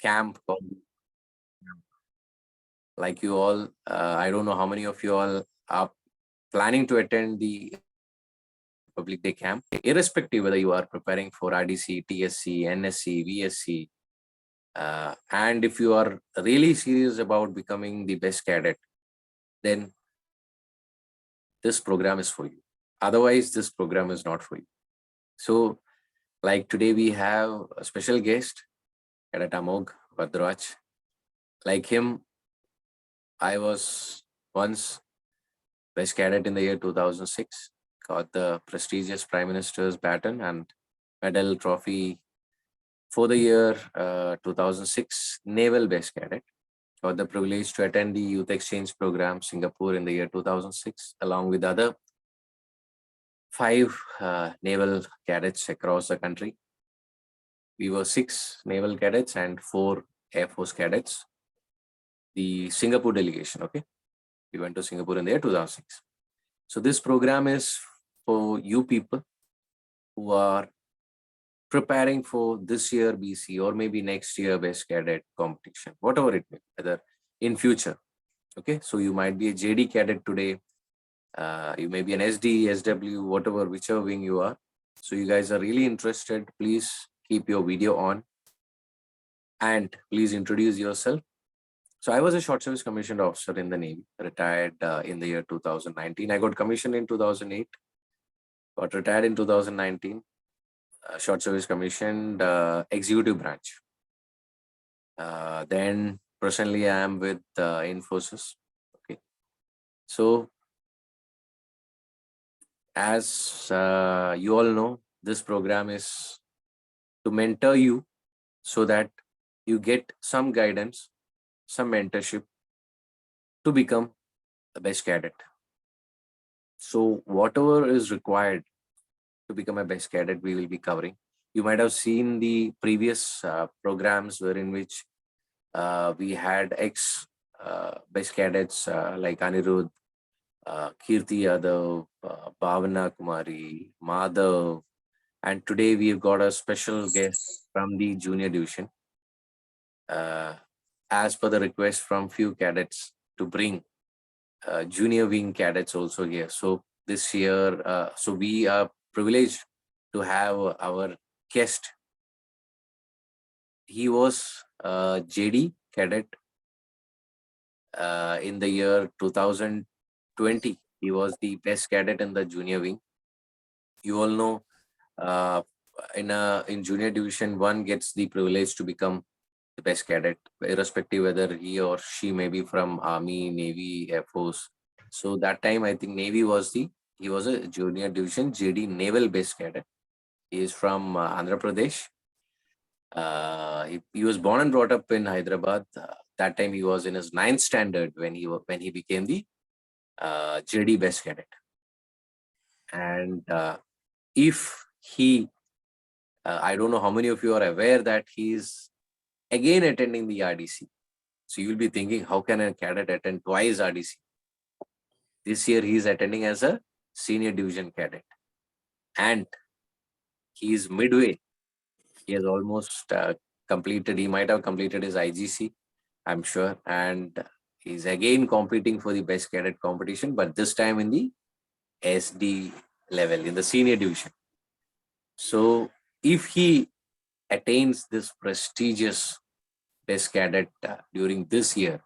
camp called, like you all, I don't know how many of you all are planning to attend the Public Day camp, irrespective whether you are preparing for RDC, TSC, NSC, VSC, and if you are really serious about becoming the best cadet, then this program is for you. Otherwise, this program is not for you. So, like today, we have a special guest, Cdt Amogh Vardraj. Like him, I was once best cadet in the year 2006, got the prestigious Prime Minister's baton and medal trophy for the year 2006, Naval Best Cadet. Got the privilege to attend the Youth Exchange Program, Singapore in the year 2006, along with other 5 naval cadets across the country. We were 6 naval cadets and 4 Air Force cadets. The Singapore delegation, okay? We went to Singapore in the year 2006. So this program is for you people who are preparing for this year BC or maybe next year best cadet competition, whatever it may be, whether in future. Okay, so you might be a JD cadet today, you may be an SD, SW, whatever, whichever wing you are. So you guys are really interested, please keep your video on and please introduce yourself. So I was a short service commissioned officer in the Navy, retired in the year 2019. I got commissioned in 2008, got retired in 2019. Short service commissioned executive branch. Then presently I am with Infosys. Okay, so as you all know, this program is to mentor you so that you get some guidance, some mentorship to become the best cadet. So whatever is required to become a best cadet, we will be covering. You might have seen the previous programs wherein which we had ex best cadets like Anirudh, Kirti Yadav, Bhavana Kumari, Madhav, and today we've got a special guest from the junior division. As per the request from few cadets to bring junior wing cadets also here. So this year, so we are privileged to have our guest. He was JD cadet in the year 2020. He was the best cadet in the junior wing. You all know in junior division, one gets the privilege to become the best cadet, irrespective whether he or she may be from Army, Navy, Air Force. So that time, I think Navy was he was a junior division JD Naval Base Cadet. He is from Andhra Pradesh. He was born and brought up in Hyderabad. That time he was in his 9th standard when he became the JD Best Cadet. And if he, I don't know how many of you are aware that he is again attending the RDC. So you'll be thinking, how can a cadet attend twice RDC? This year he is attending as a senior division cadet. And he is midway. He has almost completed, he might have completed his IGC, I'm sure. And he's again competing for the best cadet competition, but this time in the SD level, in the senior division. So if he attains this prestigious best cadet during this year,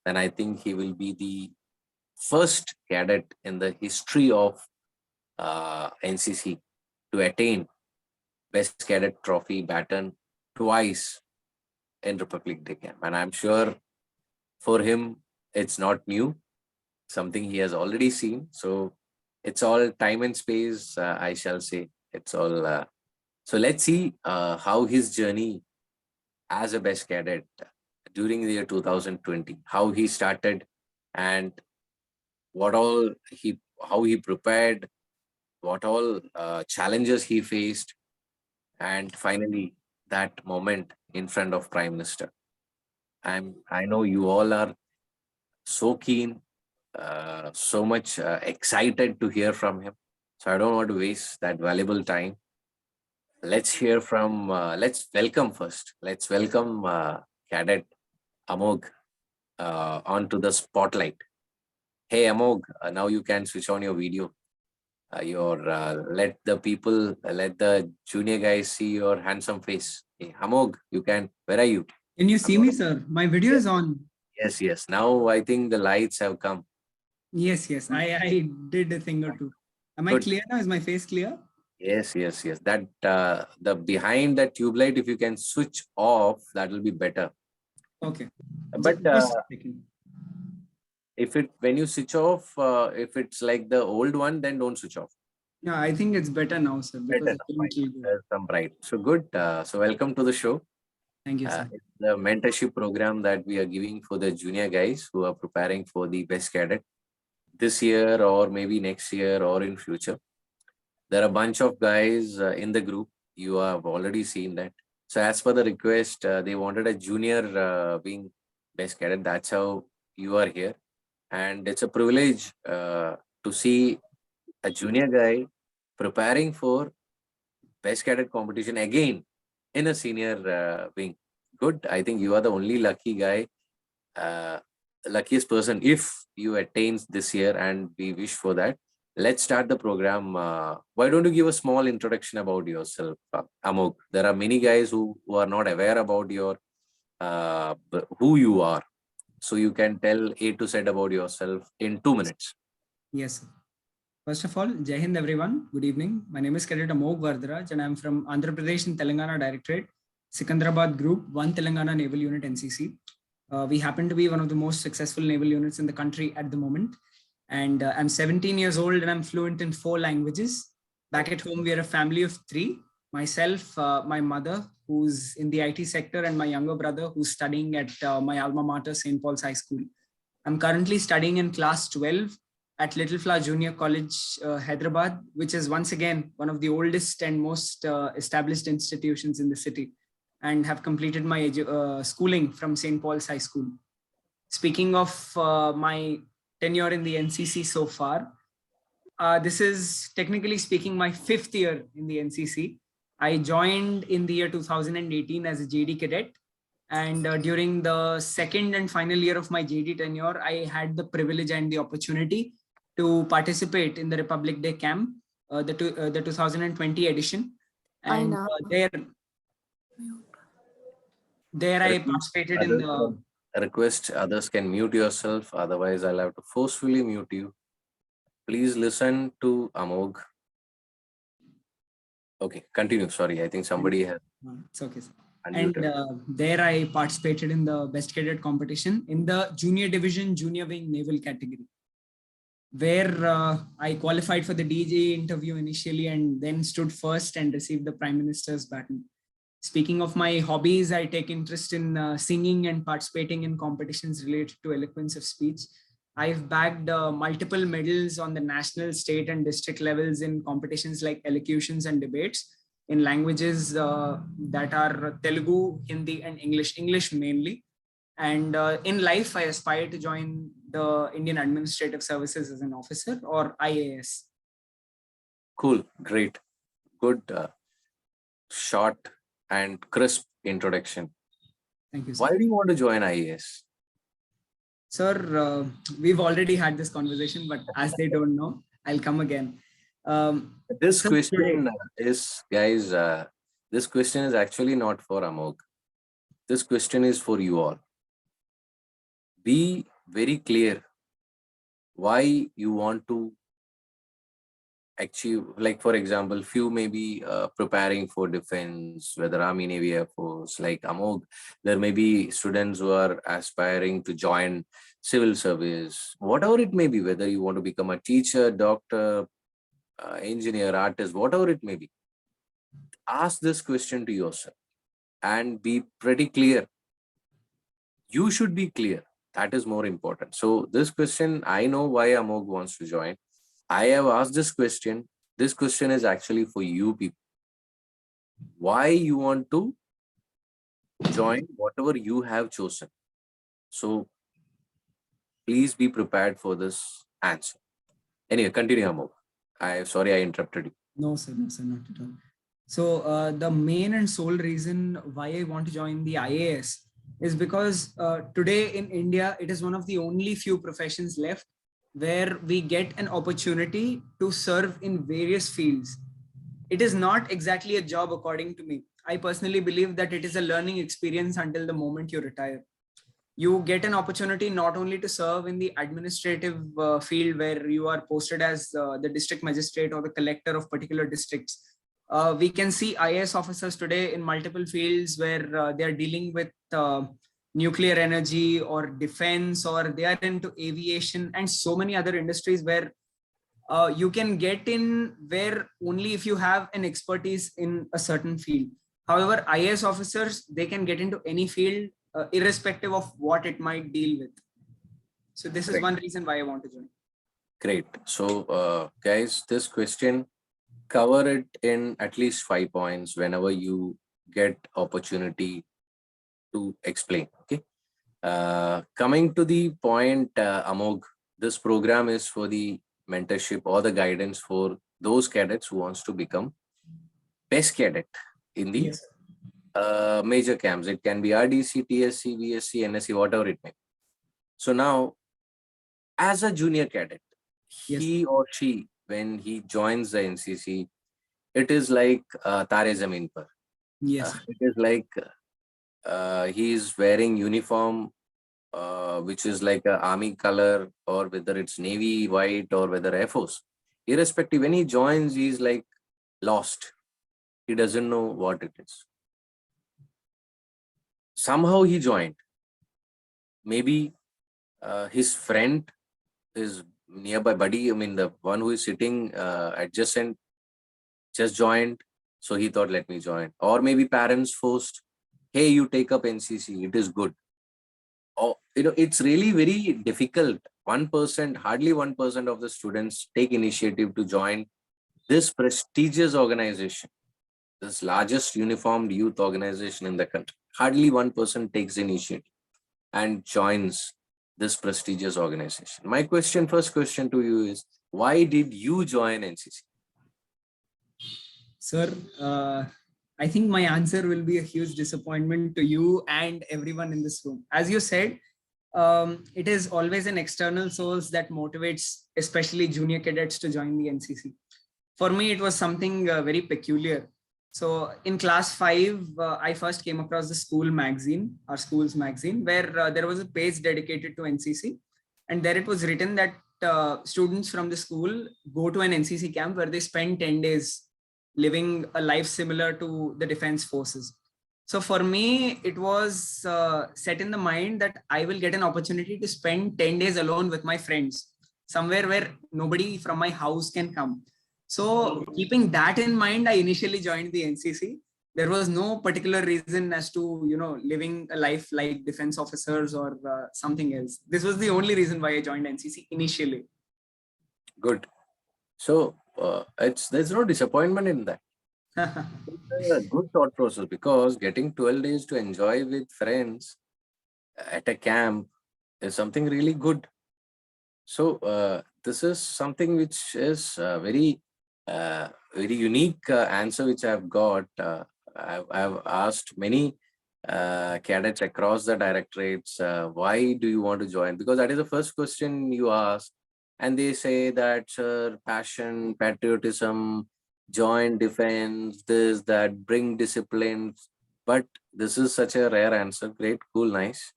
then I think he will be the first cadet in the history of NCC to attain best cadet trophy baton twice in Republic Day camp. And I'm sure for him, it's not new, something he has already seen. So it's all time and space, I shall say. It's all. So let's see how his journey as a best cadet during the year 2020, how he started and how he prepared, what all challenges he faced, and finally that moment in front of Prime Minister. I know you all are so keen, so much excited to hear from him. So I don't want to waste that valuable time. Let's hear from, let's welcome first. Let's welcome cadet Amogh onto the spotlight. Hey Amogh, now you can switch on your video. Let the people, let the junior guys see your handsome face. Hey, Amogh, you can. Where are you? Can you see Amogh? me, sir? My video is on. Yes, yes. Now I think the lights have come. Yes, yes. I did a thing or two. Am I Good. clear now? Is my face clear? Yes, yes, yes. That the behind that tube light, if you can switch off, that will be better. Okay. But Just a second. if it when you switch off, if it's like the old one, then don't switch off. Yeah, I think it's better now, sir, because Better. I couldn't see you. There's some bright. So good. So welcome to the show. Thank you, sir. It's the mentorship program that we are giving for the junior guys who are preparing for the best cadet this year or maybe next year or in future. There are a bunch of guys in the group. You have already seen that. So as per the request, they wanted a junior being best cadet. That's how you are here. And it's a privilege to see a junior guy preparing for best cadet competition again in a senior wing. Good. I think you are the only lucky guy, luckiest person if you attains this year, and we wish for that. Let's start the program. Why don't you give a small introduction about yourself, Amogh? There are many guys who are not aware about your who you are. So you can tell A to Z about yourself in 2 minutes. Yes, sir. First of all, Jai Hind everyone. Good evening. My name is Cdt Amogh Vardraj and I'm from Andhra Pradesh and Telangana Directorate, Sikandrabad Group, 1 Telangana Naval Unit NCC. We happen to be one of the most successful naval units in the country at the moment. And I'm 17 years old and I'm fluent in 4 languages. Back at home, we are a family of 3. Myself, my mother, who's in the IT sector, and my younger brother, who's studying at my alma mater, St. Paul's High School. I'm currently studying in class 12 at Little Flower Junior College, Hyderabad, which is once again one of the oldest and most established institutions in the city, and have completed my schooling from St. Paul's High School. Speaking of my tenure in the NCC so far, this is technically speaking my 5th year in the NCC. I joined in the year 2018 as a JD cadet. And during the 2nd and final year of my JD tenure, I had the privilege and the opportunity to participate in the Republic Day camp, the 2020 edition. And there I participated in the... Request others can mute yourself, otherwise I'll have to forcefully mute you. Please listen to Amogh. Okay, continue. Sorry, I think somebody has... It's okay, sir. And there I participated in the best cadet competition in the junior division, junior wing naval category, where I qualified for the DJ interview initially and then stood first and received the Prime Minister's baton. Speaking of my hobbies, I take interest in singing and participating in competitions related to eloquence of speech. I've bagged multiple medals on the national, state and district levels in competitions like elocutions and debates in languages that are Telugu, Hindi and English mainly. And in life, I aspire to join the Indian Administrative Services as an officer or IAS. Cool, great, good, short and crisp introduction. Thank you, sir. Why do you want to join IAS? Sir, we've already had this conversation, but as they don't know, I'll come again. This question is, guys, this question is actually not for Amogh. This question is for you all. Be very clear why you want to achieve, like for example, few may be preparing for defense, whether Army, Navy, Air Force, like Amogh. There may be students who are aspiring to join civil service, whatever it may be, whether you want to become a teacher, doctor, engineer, artist, whatever it may be. Ask this question to yourself and be pretty clear. You should be clear. That is more important. So this question, I know why Amogh wants to join. I have asked this question. This question is actually for you people. Why you want to join whatever you have chosen. So please be prepared for this answer. Anyway, continue, Amogh. Sorry I interrupted you. No, sir, not at all. So the main and sole reason why I want to join the IAS is because today in India, it is one of the only few professions left where we get an opportunity to serve in various fields. It is not exactly a job, according to me. I personally believe that it is a learning experience until the moment you retire. You get an opportunity not only to serve in the administrative field where you are posted as the district magistrate or the collector of particular districts. We can see IAS officers today in multiple fields where they are dealing with nuclear energy or defense, or they are into aviation and so many other industries where you can get in where only if you have an expertise in a certain field. However, IAS officers, they can get into any field irrespective of what it might deal with. So this is one reason why I want to join. Great. So guys, this question, cover it in at least 5 points whenever you get opportunity to explain. Okay. Coming to the point, Amogh, this program is for the mentorship or the guidance for those cadets who wants to become best cadet in the major camps. It can be RDC, TSC, VSC, NSC, whatever it may be. So now, as a junior cadet, he or she, when he joins the NCC, it is like Tare Zameen Par. It is like he is wearing uniform, which is like a army color, or whether it's navy white or whether Air Force. Irrespective, when he joins, he's like lost. He doesn't know what it is. Somehow he joined. Maybe his friend, his nearby buddy, I mean the one who is sitting adjacent, just joined. So he thought, let me join. Or maybe parents forced, hey, you take up NCC, it is good. Or, it's really very difficult. 1%, hardly 1% of the students take initiative to join this prestigious organization, this largest uniformed youth organization in the country. Hardly 1% takes initiative and joins this prestigious organization. My first question to you is, why did you join NCC? Sir, I think my answer will be a huge disappointment to you and everyone in this room. As you said, it is always an external source that motivates, especially junior cadets, to join the NCC. For me, it was something very peculiar. So in class 5, I first came across the school magazine, our school's magazine, where there was a page dedicated to NCC. And there it was written that students from the school go to an NCC camp where they spend 10 days living a life similar to the defense forces. So for me, it was set in the mind that I will get an opportunity to spend 10 days alone with my friends, somewhere where nobody from my house can come. So keeping that in mind, I initially joined the NCC. There was no particular reason as to, living a life like defense officers or something else. This was the only reason why I joined NCC initially. Good. So there's no disappointment in that. It's a good thought process, because getting 12 days to enjoy with friends at a camp is something really good. So this is something which is very unique answer which I've got. I've asked many cadets across the directorates, why do you want to join? Because that is the first question you ask. And they say that, sir, passion, patriotism, join defense, this, that, bring discipline. But this is such a rare answer. Great, cool, nice.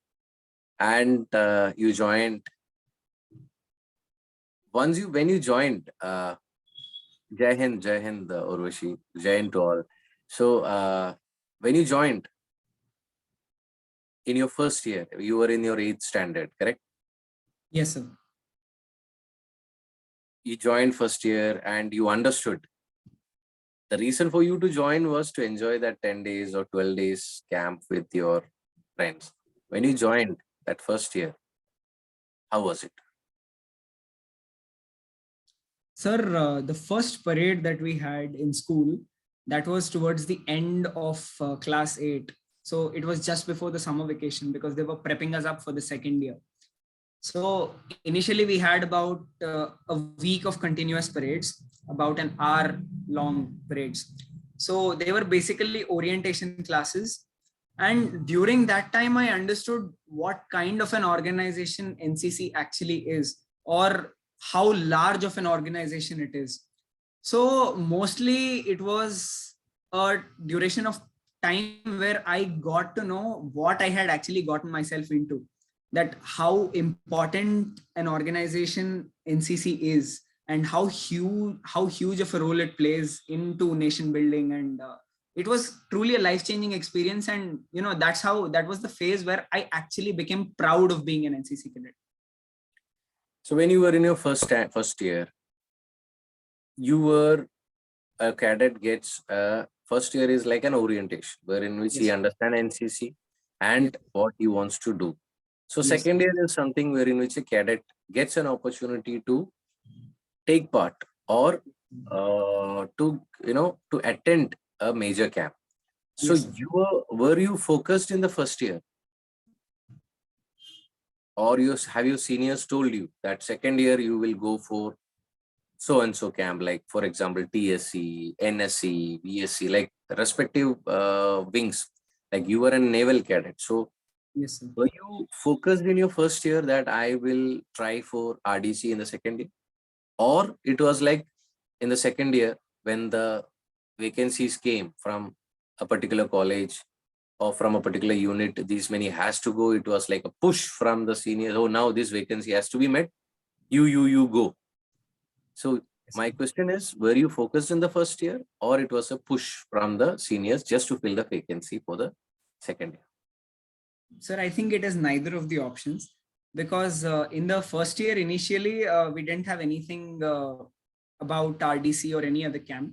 And you joined. When you joined, Jai Hind, Urvashi, Jai Hind to all. So when you joined in your first year, you were in your 8th standard, correct? Yes, sir. You joined first year and you understood. The reason for you to join was to enjoy that 10 days or 12 days camp with your friends. When you joined that first year, how was it? Sir, the first parade that we had in school, that was towards the end of class 8. So it was just before the summer vacation, because they were prepping us up for the second year. So initially we had about a week of continuous parades, about an hour long parades. So they were basically orientation classes. And during that time, I understood what kind of an organization NCC actually is, or how large of an organization it is. So mostly it was a duration of time where I got to know what I had actually gotten myself into, that how important an organization NCC is, and how huge of a role it plays into nation building. And it was truly a life-changing experience. And that was the phase where I actually became proud of being an NCC cadet. So when you were in your first year, you were a cadet gets first year is like an orientation, wherein which he understand NCC and what he wants to do. So second year is something wherein which a cadet gets an opportunity to take part, or to attend a major camp. So were you focused in the first year, or have your seniors told you that second year you will go for so and so camp, like for example TSC, NSC, VSC, like respective wings, like you were a naval cadet. So were you focused in your first year that I will try for RDC in the second year, or it was like in the second year when the vacancies came from a particular college or from a particular unit, these many has to go, it was like a push from the seniors, oh now this vacancy has to be met, you go. So my question is, were you focused in the first year, or it was a push from the seniors just to fill the vacancy for the second year? Sir, I think it is neither of the options, because in the first year, initially, we didn't have anything about RDC or any other camp.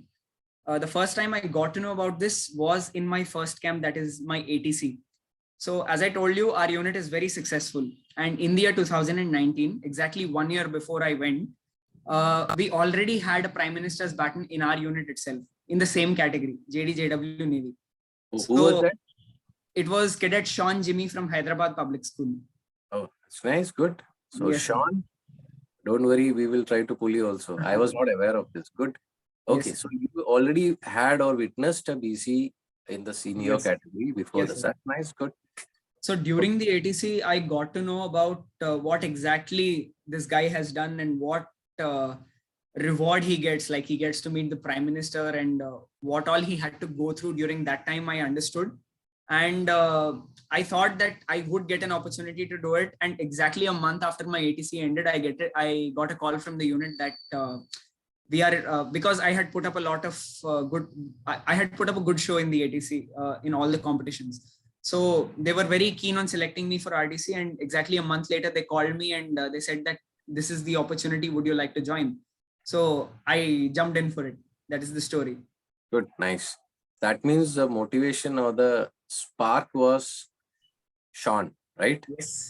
The first time I got to know about this was in my first camp, that is my ATC. So as I told you, our unit is very successful. And in the year 2019, exactly 1 year before I went, we already had a Prime Minister's baton in our unit itself, in the same category, JDJW Navy. Who was that? It was Cadet Sean Jimmy from Hyderabad Public School. Oh, that's nice. Good. So Sean, don't worry, we will try to pull you also. I was not aware of this. Good. Okay, so you already had or witnessed a BC in the senior category before this. That's nice. Good. So during the ATC, I got to know about what exactly this guy has done and what reward he gets. Like he gets to meet the Prime Minister, and what all he had to go through during that time, I understood. And I thought that I would get an opportunity to do it. And exactly a month after my ATC ended, I got a call from the unit that we are, because I had put up a lot of I had put up a good show in the ATC in all the competitions. So they were very keen on selecting me for RDC. And exactly a month later, they called me and they said that this is the opportunity. Would you like to join? So I jumped in for it. That is the story. Good. Nice. That means the motivation or the spark was Sean, right?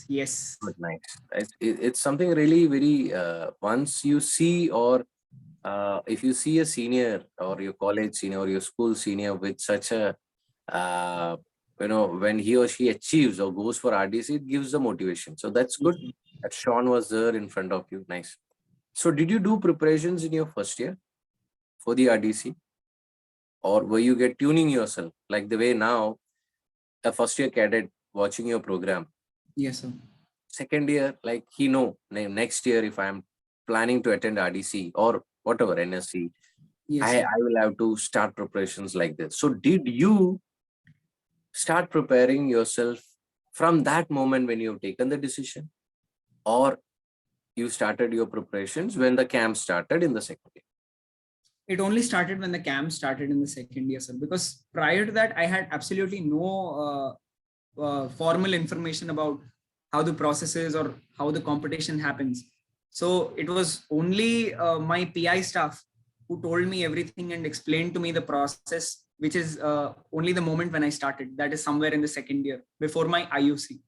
Yes. Good. Nice. It's something really very, once you see, or if you see a senior or your college senior or your school senior with such a, when he or she achieves or goes for RDC, it gives the motivation. So that's good that Sean was there in front of you. Nice. So did you do preparations in your first year for the RDC? Or were you tuning yourself like the way now a first year cadet watching your program? Yes, sir. Second year, like he know next year if I'm planning to attend RDC or whatever NSC, I will have to start preparations like this. So did you start preparing yourself from that moment when you've taken the decision, or you started your preparations when the camp started in the second year? It only started when the camp started in the second year, sir, because prior to that, I had absolutely no formal information about how the process is or how the competition happens. So it was only my PI staff who told me everything and explained to me the process, which is only the moment when I started. That is somewhere in the second year before my IUC.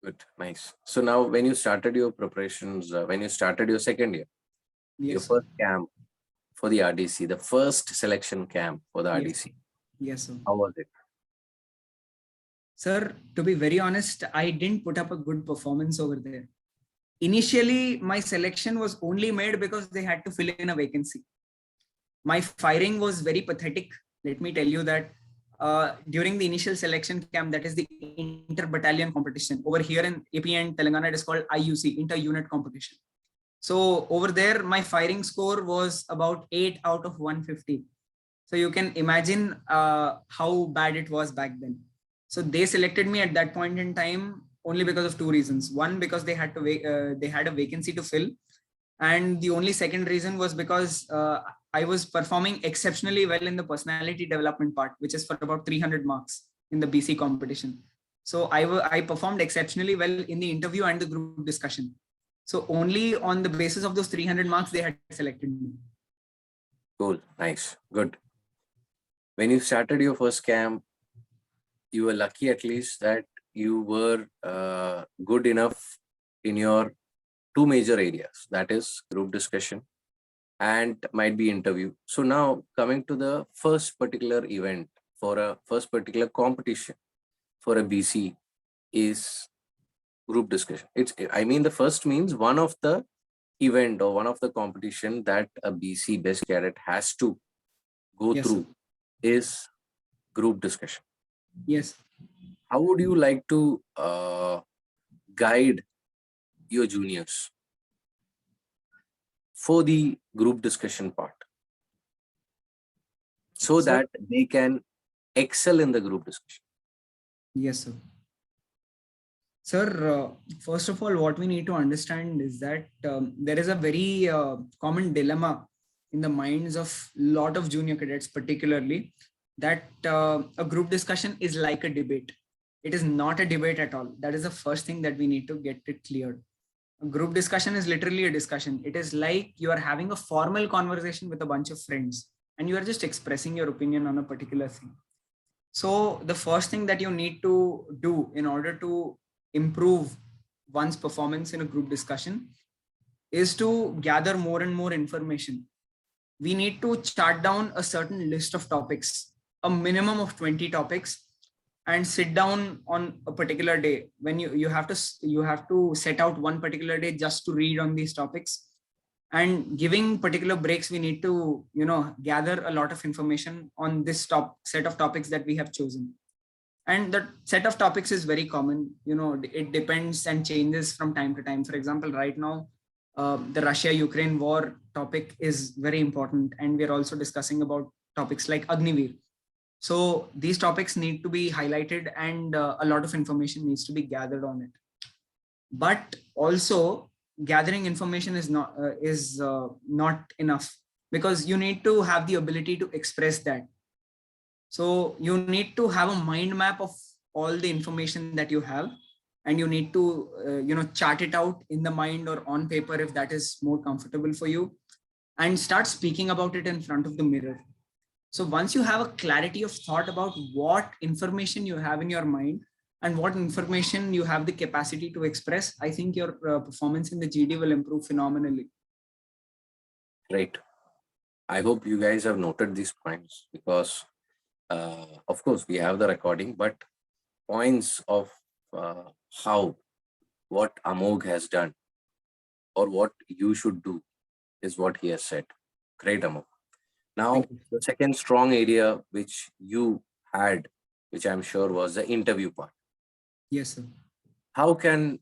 Good, nice. So now when you started your preparations, when you started your second year, your first camp for the RDC, the first selection camp for the RDC. Yes, sir. How was it? Sir, to be very honest, I didn't put up a good performance over there. Initially, my selection was only made because they had to fill in a vacancy. My firing was very pathetic. Let me tell you that during the initial selection camp, that is the inter-battalion competition. Over here in AP and Telangana, it is called IUC, inter-unit competition. So over there, my firing score was about 8 out of 150. So you can imagine how bad it was back then. So they selected me at that point in time only because of two reasons. One, because they had a vacancy to fill, and the only second reason was because I was performing exceptionally well in the personality development part, which is for about 300 marks in the BC competition. So I performed exceptionally well in the interview and the group discussion. So only on the basis of those 300 marks, they had selected me. Cool. Nice. Good. When you started your first camp, you were lucky at least that you were good enough in your two major areas, that is group discussion and might be interview. So now coming to the first particular event for a first particular competition for a BC is group discussion. The first means one of the event or one of the competition that a BC best cadet has to go through is group discussion. Yes. How would you like to guide your juniors for the group discussion part so that they can excel in the group discussion? Yes, sir. Sir, first of all, what we need to understand is that there is a very common dilemma in the minds of a lot of junior cadets, particularly, that a group discussion is like a debate. It is not a debate at all. That is the first thing that we need to get it cleared. A group discussion is literally a discussion. It is like you are having a formal conversation with a bunch of friends and you are just expressing your opinion on a particular thing. So the first thing that you need to do in order to improve one's performance in a group discussion is to gather more and more information. We need to chart down a certain list of topics, a minimum of 20 topics, and sit down on a particular day when you have to set out one particular day just to read on these topics. And giving particular breaks, we need to gather a lot of information on this set of topics that we have chosen. And the set of topics is very common. It depends and changes from time to time. For example, right now, the Russia-Ukraine war topic is very important. And we're also discussing about topics like Agniveer. So these topics need to be highlighted and a lot of information needs to be gathered on it. But also gathering information is not enough, because you need to have the ability to express that. So you need to have a mind map of all the information that you have, and you need to chart it out in the mind or on paper if that is more comfortable for you, and start speaking about it in front of the mirror. So once you have a clarity of thought about what information you have in your mind and what information you have the capacity to express, I think your performance in the GD will improve phenomenally. Great. I hope you guys have noted these points, because of course we have the recording, but points of what Amogh has done or what you should do is what he has said. Great, Amogh. Now, the second strong area which you had, which I'm sure was the interview part. Yes, sir. How can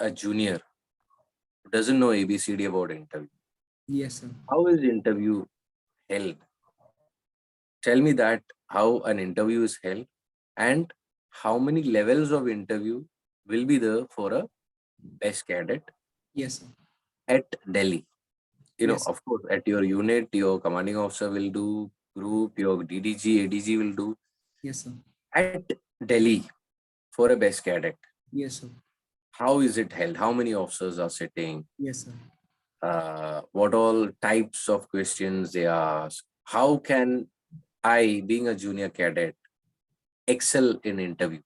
a junior who doesn't know ABCD about interview? Yes, sir. How is interview held? Tell me that, how an interview is held and how many levels of interview will be there for a best cadet. Yes, sir. At Delhi. Yes. Of course, at your unit, your commanding officer will do, group, your DDG, ADG will do. Yes, sir. At Delhi, for a best cadet. Yes, sir. How is it held? How many officers are sitting? Yes, sir. What all types of questions they ask? How can I, being a junior cadet, excel in interview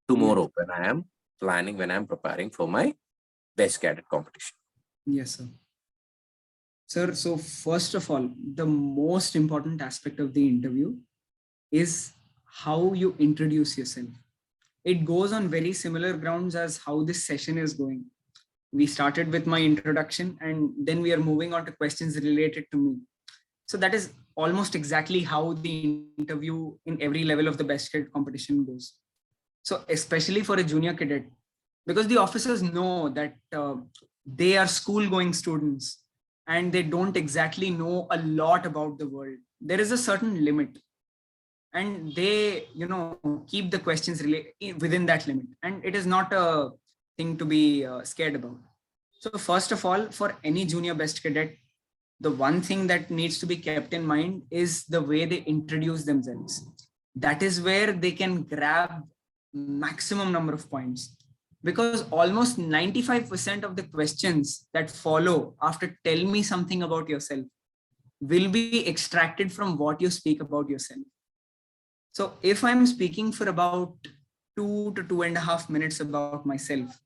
tomorrow when I am planning, when I'm preparing for my best cadet competition? Yes, sir. Sir, so first of all, the most important aspect of the interview is how you introduce yourself. It goes on very similar grounds as how this session is going. We started with my introduction and then we are moving on to questions related to me. So that is almost exactly how the interview in every level of the best cadet competition goes. So especially for a junior cadet, because the officers know that they are school going students and they don't exactly know a lot about the world. There is a certain limit, and they keep the questions within that limit, and it is not a thing to be scared about. So first of all, for any junior best cadet, the one thing that needs to be kept in mind is the way they introduce themselves. That is where they can grab maximum number of points, because almost 95% of the questions that follow after tell me something about yourself will be extracted from what you speak about yourself. So if I'm speaking for about 2 to 2.5 minutes about myself,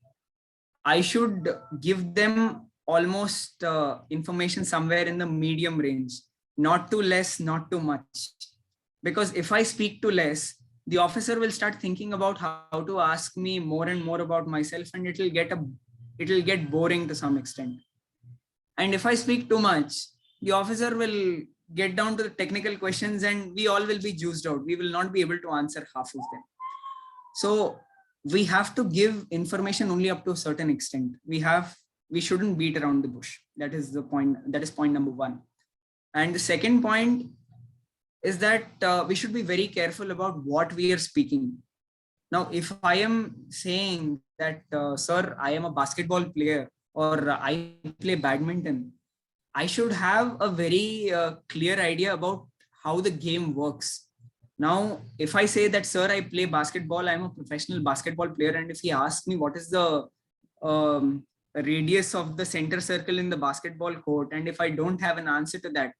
I should give them almost information somewhere in the medium range, not too less, not too much. Because if I speak too less, the officer will start thinking about how to ask me more and more about myself, and it'll get boring to some extent. And if I speak too much, the officer will get down to the technical questions and we all will be juiced out. We will not be able to answer half of them. So we have to give information only up to a certain extent. We shouldn't beat around the bush. That is the point. That is point number one. And the second point is that we should be very careful about what we are speaking. Now, if I am saying that, sir, I am a basketball player or I play badminton, I should have a very clear idea about how the game works. Now, if I say that, sir, I play basketball, I'm a professional basketball player, and if he asks me what is the radius of the center circle in the basketball court, and if I don't have an answer to that,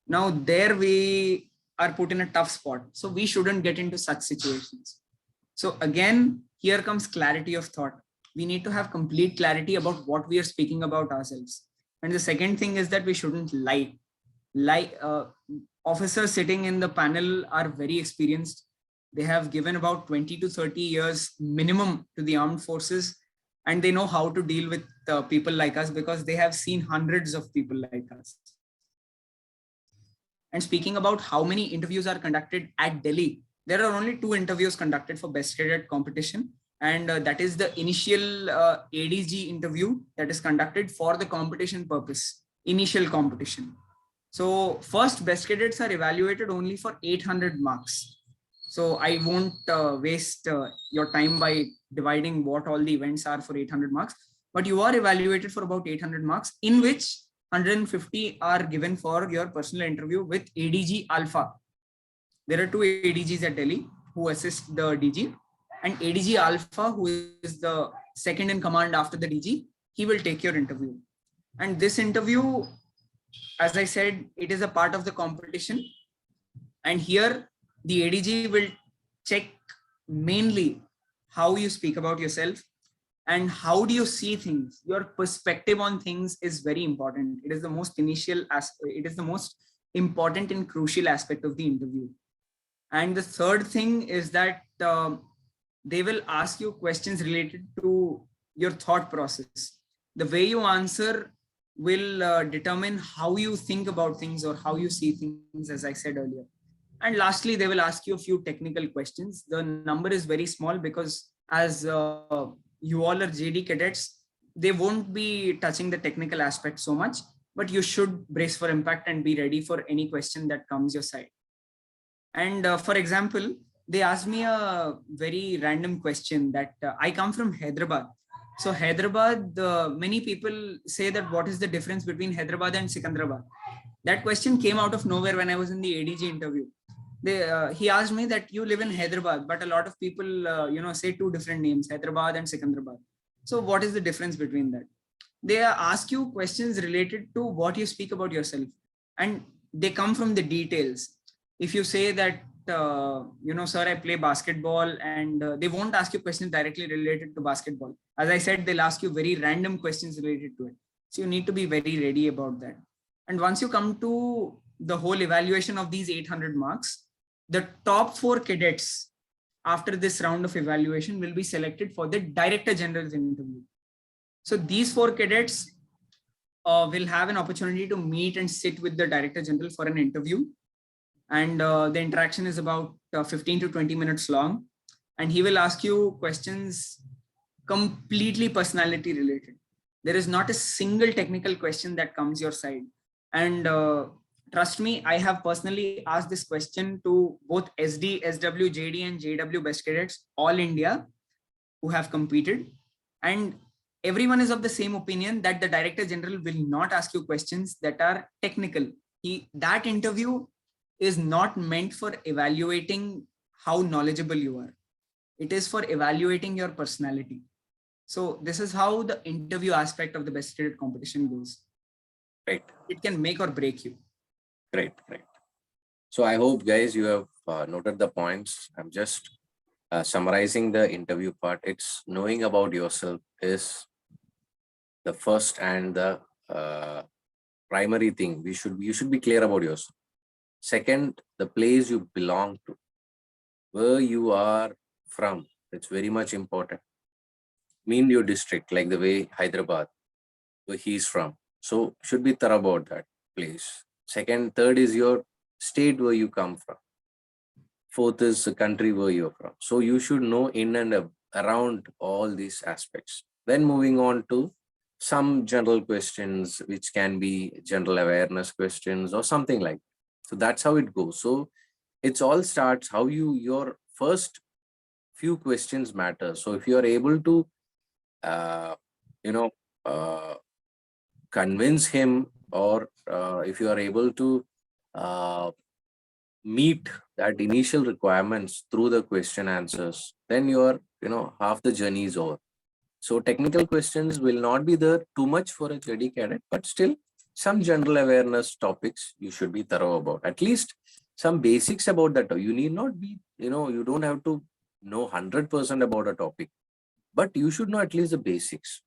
now there we are put in a tough spot. So we shouldn't get into such situations. So again, here comes clarity of thought. We need to have complete clarity about what we are speaking about ourselves. And the second thing is that we shouldn't lie. Officers sitting in the panel are very experienced. They have given about 20 to 30 years minimum to the armed forces, and they know how to deal with people like us because they have seen hundreds of people like us. And speaking about how many interviews are conducted at Delhi, there are only 2 interviews conducted for best cadet competition. And that is the initial ADG interview that is conducted for the competition purpose, initial competition. So first, best cadets are evaluated only for 800 marks. So I won't waste your time by dividing what all the events are for 800 marks, but you are evaluated for about 800 marks, in which 150 are given for your personal interview with ADG Alpha. There are 2 ADGs at Delhi who assist the DG, and ADG Alpha, who is the second in command after the DG, he will take your interview. And this interview, as I said, it is a part of the competition. And here the ADG will check mainly how you speak about yourself and how do you see things. Your perspective on things is very important. It is the most it is the most important and crucial aspect of the interview. And the third thing is that they will ask you questions related to your thought process. The way you answer will determine how you think about things or how you see things, as I said earlier. And lastly, they will ask you a few technical questions. The number is very small because as you all are JD cadets, they won't be touching the technical aspect so much, but you should brace for impact and be ready for any question that comes your side. And for example, they asked me a very random question that I come from Hyderabad. So Hyderabad, many people say that what is the difference between Hyderabad and Secunderabad? That question came out of nowhere when I was in the ADG interview. He asked me that you live in Hyderabad, but a lot of people, say 2 different names, Hyderabad and Secunderabad. So what is the difference between that? They ask you questions related to what you speak about yourself, and they come from the details. If you say that, sir, I play basketball, and they won't ask you questions directly related to basketball. As I said, they'll ask you very random questions related to it. So you need to be very ready about that. And once you come to the whole evaluation of these 800 marks, the top 4 cadets after this round of evaluation will be selected for the Director General's interview. So these 4 cadets will have an opportunity to meet and sit with the Director General for an interview. and the interaction is about 15 to 20 minutes long, and he will ask you questions completely personality related. There is not a single technical question that comes your side. And trust me, I have personally asked this question to both SD, SW, JD, and JW best cadets, all India, who have competed. And everyone is of the same opinion that the Director General will not ask you questions that are technical. That interview is not meant for evaluating how knowledgeable you are. It is for evaluating your personality. So this is how the interview aspect of the best cadet competition goes. Right. It can make or break you. Great. So I hope, guys, you have noted the points. I'm just summarizing the interview part. It's knowing about yourself is the first and the primary thing. You should be clear about yourself. Second, the place you belong to, where you are from. It's very much important. Mean your district, like the way Hyderabad, where he's from. So should be thorough about that place. Second, third is your state where you come from. Fourth is the country where you're from. So you should know in and around all these aspects. Then moving on to some general questions, which can be general awareness questions or something like that. So that's how it goes. So it's all starts how your first few questions matter. So if you are able to you know convince him, or if you are able to meet that initial requirements through the question answers, then your half the journey is over. So technical questions will not be there too much for a JD cadet, but still some general awareness topics you should be thorough about, at least some basics about that. You need not be, you don't have to know 100% about a topic, but you should know at least the basics.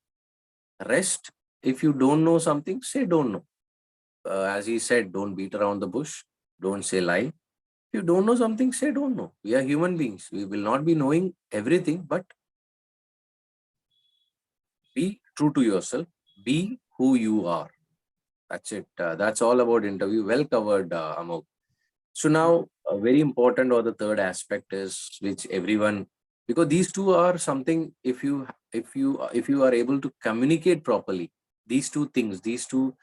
Rest, if you don't know something, say don't know. As he said, don't beat around the bush, don't say lie. If you don't know something, say don't know. We are human beings. We will not be knowing everything, but be true to yourself. Be who you are. That's it. That's all about interview. Well covered, Amogh. So now, very important, or the third aspect is which everyone, because these two are something. If you are able to communicate properly, these two things, these two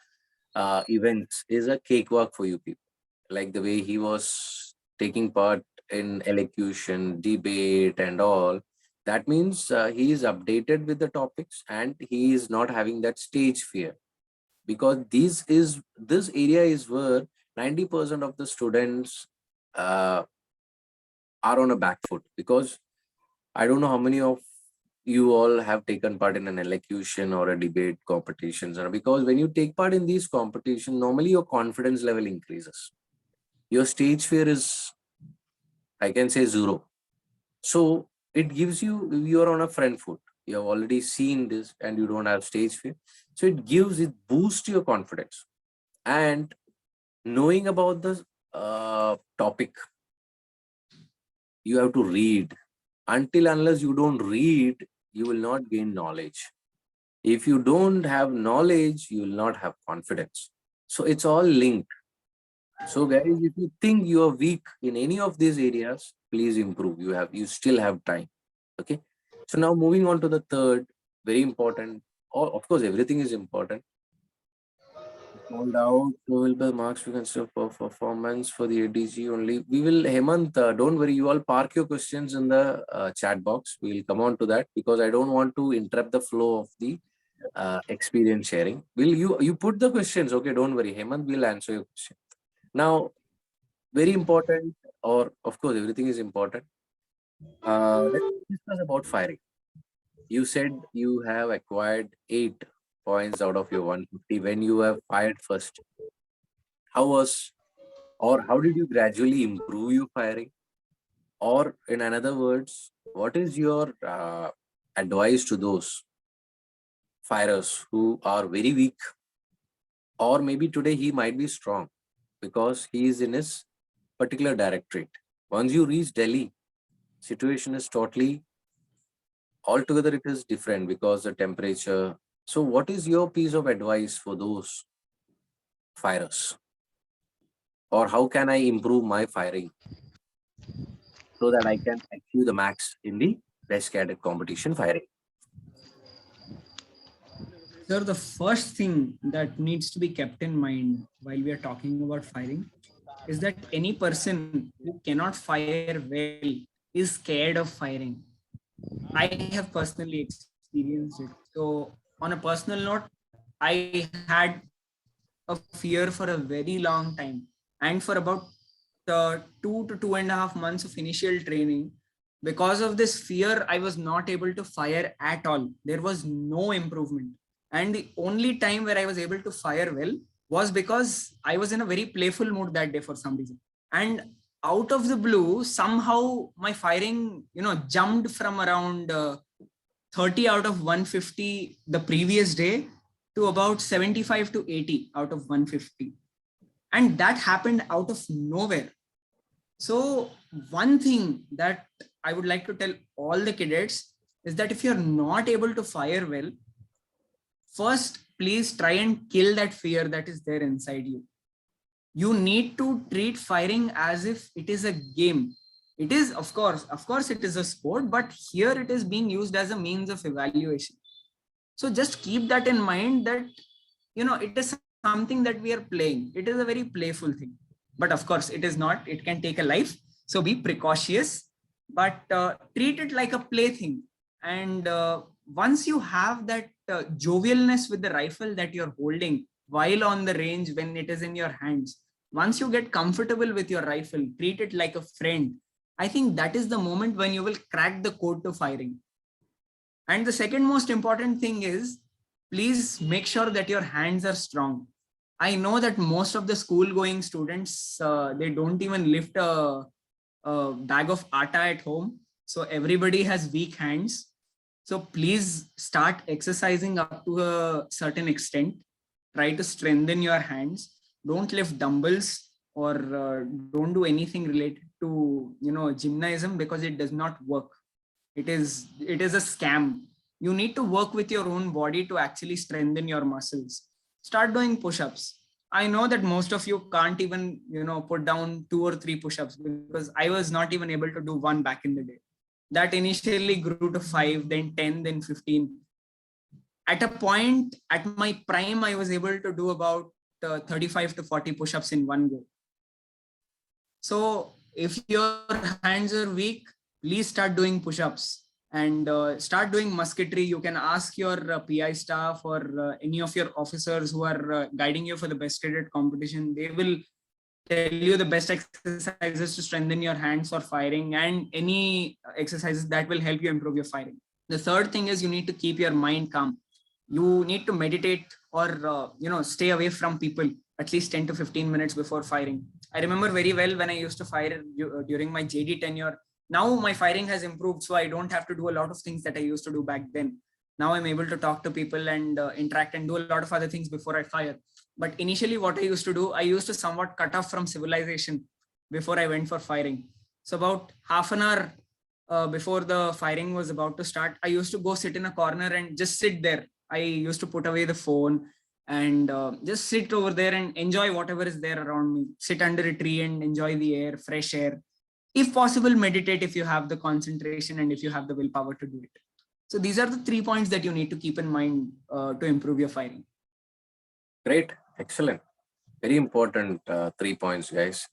events is a cakewalk for you people. Like the way he was taking part in elocution, debate, and all. That means he is updated with the topics and he is not having that stage fear, because this area is where 90% of the students uh, are on a back foot. Because I don't know how many of you all have taken part in an elocution or a debate competitions, and because when you take part in these competitions, normally your confidence level increases. Your stage fear is, I can say, zero. So it gives you're on a front foot. You have already seen this and you don't have stage fear. So it boosts your confidence. And knowing about the topic, you have to read. Unless you don't read, you will not gain knowledge. If you don't have knowledge, you will not have confidence. So it's all linked. So guys, if you think you are weak in any of these areas, please improve. You still have time. Okay. So now moving on to the third, very important, or of course everything is important. Called out will be marks we can still for performance for the ADG only. We will, Hemant, don't worry, you all park your questions in the chat box. We will come on to that, because I don't want to interrupt the flow of the experience sharing. Will you put the questions? Okay, don't worry, Hemant will answer your question. Now, very important, or of course everything is important. Let's discuss about firing. You said you have acquired 8 points out of your 150 when you have fired first. How did you gradually improve your firing? Or in another words, what is your advice to those firers who are very weak? Or maybe today he might be strong because he is in his particular directorate. Once you reach Delhi, situation is totally, altogether it is different, because the temperature. So what is your piece of advice for those firers? or how can I improve my firing so that I can achieve the max in the best cadet competition firing? Sir, the first thing that needs to be kept in mind while we are talking about firing is that any person who cannot fire well is scared of firing. I have personally experienced it. So, on a personal note, I had a fear for a very long time. And for about 2 to 2.5 months of initial training, because of this fear, I was not able to fire at all. There was no improvement. And the only time where I was able to fire well was because I was in a very playful mood that day for some reason. And out of the blue, somehow my firing, jumped from around 30 out of 150 the previous day to about 75 to 80 out of 150. And that happened out of nowhere. So one thing that I would like to tell all the cadets is that if you're not able to fire well, first, please try and kill that fear that is there inside you. You need to treat firing as if it is a game. It is, of course, it is a sport, but here it is being used as a means of evaluation. So just keep that in mind that, it is something that we are playing. It is a very playful thing, but of course it is not. It can take a life. So be precautious, but treat it like a plaything. And once you have that jovialness with the rifle that you're holding while on the range, when it is in your hands, once you get comfortable with your rifle, treat it like a friend. I think that is the moment when you will crack the code to firing. And the second most important thing is, please make sure that your hands are strong. I know that most of the school going students, they don't even lift a bag of atta at home. So everybody has weak hands. So please start exercising up to a certain extent. Try to strengthen your hands. Don't lift dumbbells or don't do anything related to, gymnasium, because it does not work. It is a scam. You need to work with your own body to actually strengthen your muscles. Start doing push-ups. I know that most of you can't even, put down 2 or 3 push-ups, because I was not even able to do one back in the day. That initially grew to 5, then 10, then 15. At a point, at my prime, I was able to do about 35 to 40 push-ups in one go. So if your hands are weak, please start doing push-ups and start doing musketry. You can ask your PI staff or any of your officers who are guiding you for the best cadet competition. They will tell you the best exercises to strengthen your hands for firing, and any exercises that will help you improve your firing. The third thing is, you need to keep your mind calm. You need to meditate or stay away from people at least 10 to 15 minutes before firing. I remember very well when I used to fire during my JD tenure. Now my firing has improved, so I don't have to do a lot of things that I used to do back then. Now I'm able to talk to people and interact and do a lot of other things before I fire. But initially what I used to do, I used to somewhat cut off from civilization before I went for firing. So about half an hour before the firing was about to start, I used to go sit in a corner and just sit there. I used to put away the phone and just sit over there and enjoy whatever is there around me. Sit under a tree and enjoy the air, fresh air. If possible, meditate if you have the concentration and if you have the willpower to do it. So these are the 3 points that you need to keep in mind to improve your firing. Great. Excellent. Very important 3 points, guys.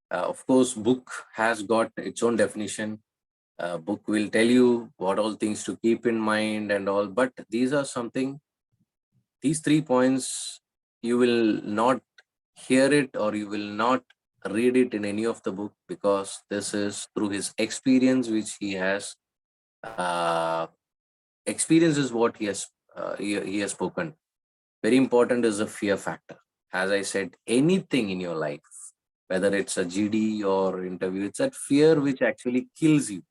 Of course, book has got its own definition. Book will tell you what all things to keep in mind and all, but these 3 points, you will not hear it or you will not read it in any of the book, because this is through his experience, which he has experience is what he has spoken. Very important is the fear factor. As I said, anything in your life, whether it's a GD or interview, it's that fear which actually kills you,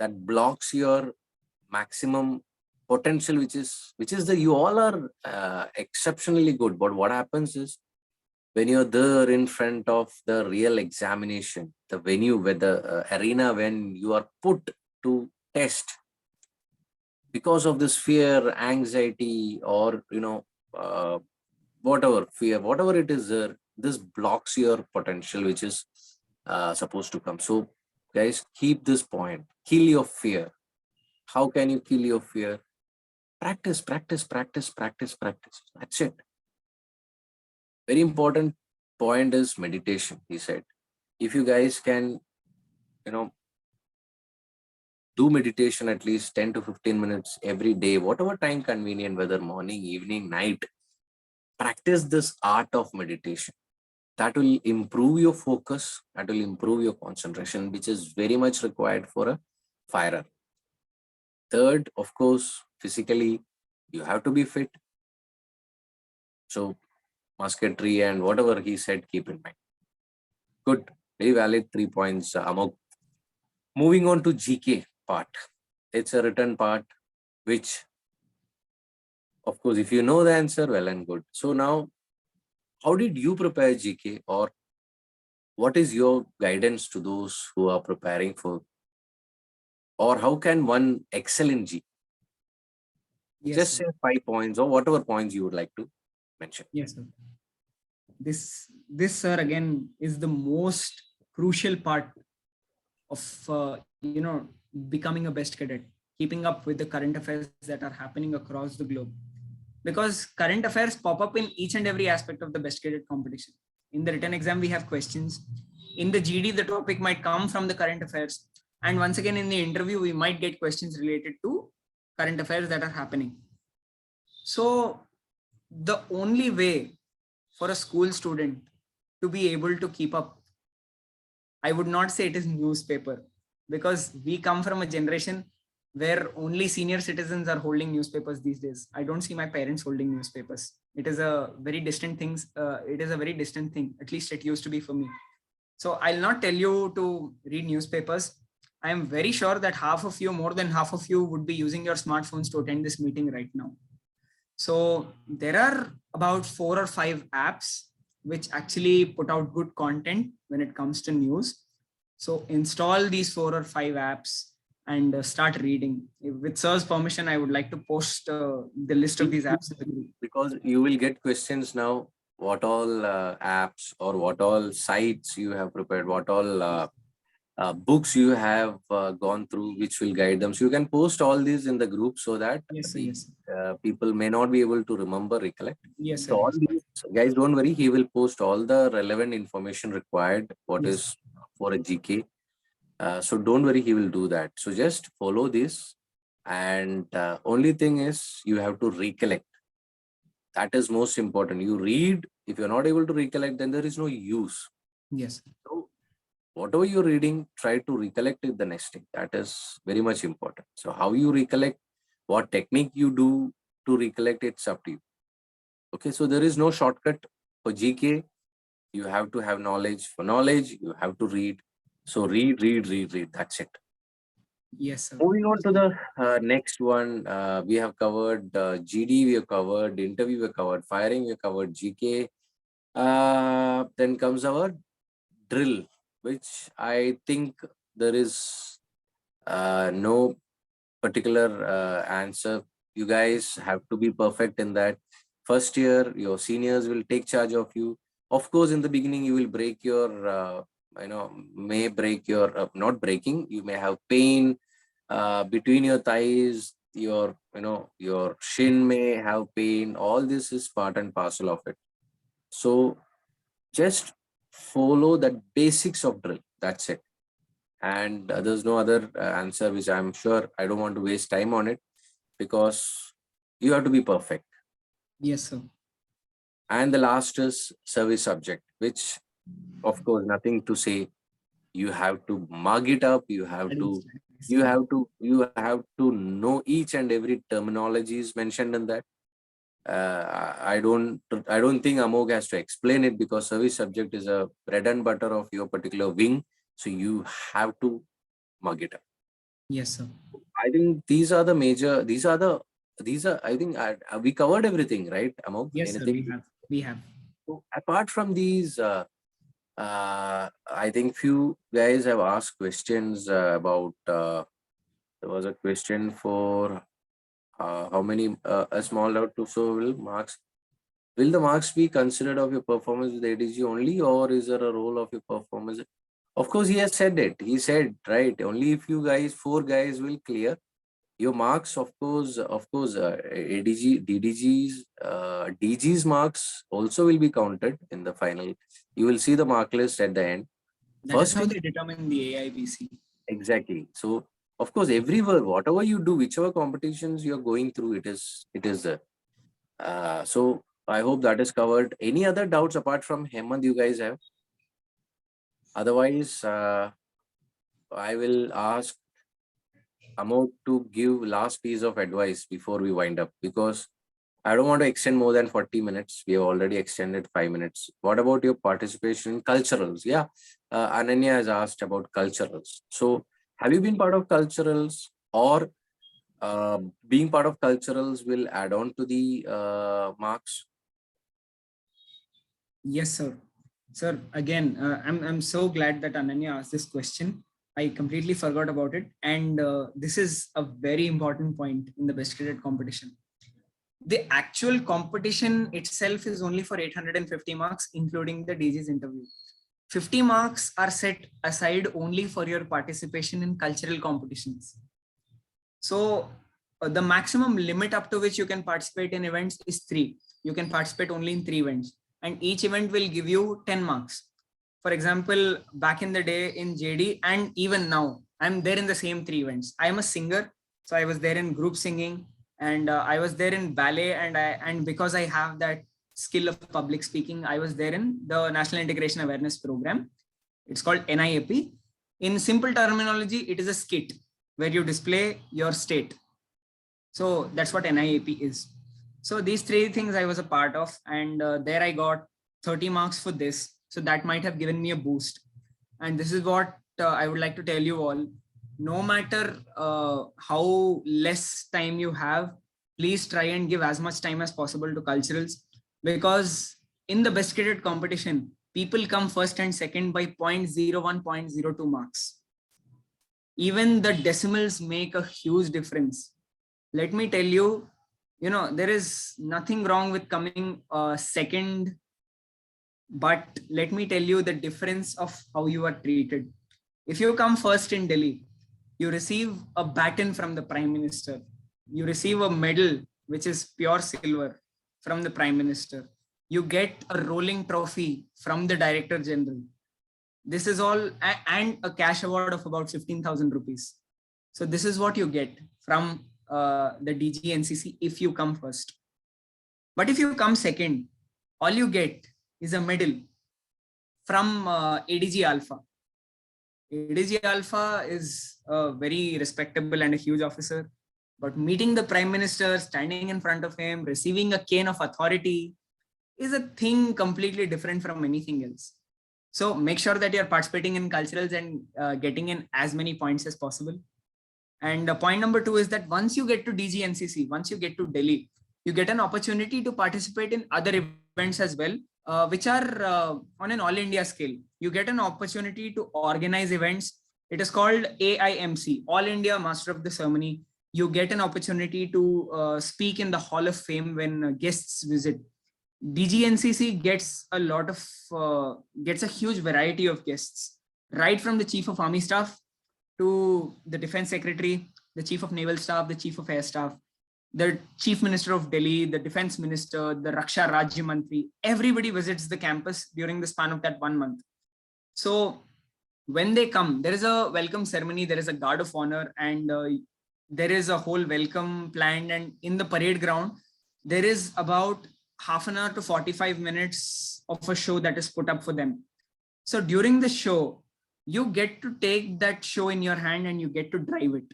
that blocks your maximum potential, which is you all are exceptionally good. But what happens is, when you're there in front of the real examination, the venue, where the arena, when you are put to test, because of this fear, anxiety, or whatever fear, whatever it is there, this blocks your potential, which is supposed to come. So guys, keep this point, kill your fear. How can you kill your fear? Practice, practice, practice, practice, practice. That's it. Very important point is meditation. He said, if you guys can, do meditation at least 10 to 15 minutes every day, whatever time convenient, whether morning, evening, night, practice this art of meditation. That will improve your focus, that will improve your concentration, which is very much required for a firer. Third, of course, physically, you have to be fit. So musketry and whatever he said, keep in mind. Good, very valid 3 points, Amogh. Moving on to GK part. It's a written part, which, of course, if you know the answer, well and good. So now, how did you prepare GK, or what is your guidance to those who are preparing for, or how can one excel in GK? Yes, Just sir. say 5 points or whatever points you would like to mention. Yes, sir. This sir, again, is the most crucial part of becoming a best cadet, keeping up with the current affairs that are happening across the globe, because current affairs pop up in each and every aspect of the best cadet competition. In the written exam, we have questions. In the GD, the topic might come from the current affairs, and once again in the interview, we might get questions related to current affairs that are happening. So the only way for a school student to be able to keep up, I would not say it is newspaper, because we come from a generation where only senior citizens are holding newspapers these days. I don't see my parents holding newspapers. It is a very distant thing. It is a very distant thing. At least it used to be for me. So I'll not tell you to read newspapers. I am very sure that half of you, more than half of you, would be using your smartphones to attend this meeting right now. So there are about 4 or 5 apps which actually put out good content when it comes to news. So install these 4 or 5 apps and start reading. With sir's permission, I would like to post the list of these apps in the group. Because you will get questions now, what all apps or what all sites you have prepared, what all books you have gone through, which will guide them. So you can post all these in the group so that Yes, sir, the yes, sir. people may not be able to remember, recollect. Yes, sir. So all Yes, these, guys, don't worry, he will post all the relevant information required, what yes. is for a GK. So don't worry, he will do that. So just follow this. And only thing is you have to recollect. That is most important. You read, if you're not able to recollect, then there is no use. Yes. So whatever you're reading, try to recollect it the next day. That is very much important. So how you recollect, what technique you do to recollect, it's up to you. Okay, so there is no shortcut for GK. You have to have knowledge. For knowledge, you have to read. So read, read, read, read. That's it. Yes, sir. Moving on to the next one, we have covered GD, we have covered interview, we have covered firing, we have covered GK. Then comes our drill, which I think there is no particular answer. You guys have to be perfect in that. First year, your seniors will take charge of you. Of course, in the beginning, you will break your, may break your, not breaking, you may have pain between your thighs, your shin may have pain. All this is part and parcel of it. So just follow the basics of drill. That's it. And there's no other answer, which I'm sure I don't want to waste time on it, because you have to be perfect. Yes, sir. And the last is service subject, which of course nothing to say. You have to mug it up. You have to know each and every terminology is mentioned in that. I don't think Amogh has to explain it, because service subject is a bread and butter of your particular wing. So you have to mug it up. Yes, sir. I think these are the major, I think we covered everything, right, Amogh? Yes, sir. Anything? We have. So apart from these, I think few guys have asked questions about, there was a question for how many, a small doubt to so will marks. will the marks be considered of your performance with ADG only, or is there a role of your performance? Of course, he has said it. He said, right, only if you guys, 4 guys will clear your marks. Of course, ADG, DDG's, DG's marks also will be counted in the final. You will see the mark list at the end. That is First, how they determine the AIBC. exactly. So, of course, everywhere, whatever you do, whichever competitions you are going through, it is there. So I hope that is covered. Any other doubts apart from Hemant you guys have? Otherwise, I will ask Amogh to give last piece of advice before we wind up, because I don't want to extend more than 40 minutes. We have already extended 5 minutes. What about your participation in culturals? Yeah, Ananya has asked about culturals. So have you been part of culturals, or being part of culturals will add on to the marks? Yes, sir. Sir, again, I'm so glad that Ananya asked this question. I completely forgot about it. And this is a very important point in the best cadet competition. The actual competition itself is only for 850 marks, including the DG's interview. 50 marks are set aside only for your participation in cultural competitions. So the maximum limit up to which you can participate in events is 3. You can participate only in 3 events, and each event will give you 10 marks. For example, back in the day in JD, and even now, I'm there in the same 3 events. I am a singer, so I was there in group singing, and I was there in ballet, and because I have that skill of public speaking, I was there in the National Integration Awareness Program. It's called NIAP. In simple terminology, it is a skit where you display your state. So that's what NIAP is. So these 3 things I was a part of, and there I got 30 marks for this. So that might have given me a boost. And this is what I would like to tell you all. No matter how less time you have, please try and give as much time as possible to culturals, because in the best cadet competition, people come first and second by 0.01, 0.02 marks. Even the decimals make a huge difference. Let me tell you, there is nothing wrong with coming second, but let me tell you the difference of how you are treated. If you come first in Delhi, you receive a baton from the Prime Minister. You receive a medal, which is pure silver, from the Prime Minister. You get a rolling trophy from the Director General. This is all, and a cash award of about 15,000 rupees. So this is what you get from the DG NCC if you come first. But if you come second, all you get is a medal from ADG Alpha. ADG Alpha is a very respectable and a huge officer, but meeting the Prime Minister, standing in front of him, receiving a cane of authority is a thing completely different from anything else. So make sure that you're participating in culturals and getting in as many points as possible. And point number 2 is that once you get to DG NCC, once you get to Delhi, you get an opportunity to participate in other events as well, which are on an all India scale. You get an opportunity to organize events. It is called AIMC, All India Master of the Ceremony. You get an opportunity to speak in the Hall of Fame when guests visit. DGNCC gets a huge variety of guests, right from the Chief of Army Staff to the Defense Secretary, the Chief of Naval Staff, the Chief of Air Staff, the Chief Minister of Delhi, the Defense Minister, the Raksha Rajya Mantri. Everybody visits the campus during the span of that 1 month. So when they come, there is a welcome ceremony, there is a guard of honor, and there is a whole welcome planned. And in the parade ground, there is about half an hour to 45 minutes of a show that is put up for them. So during the show, you get to take that show in your hand and you get to drive it.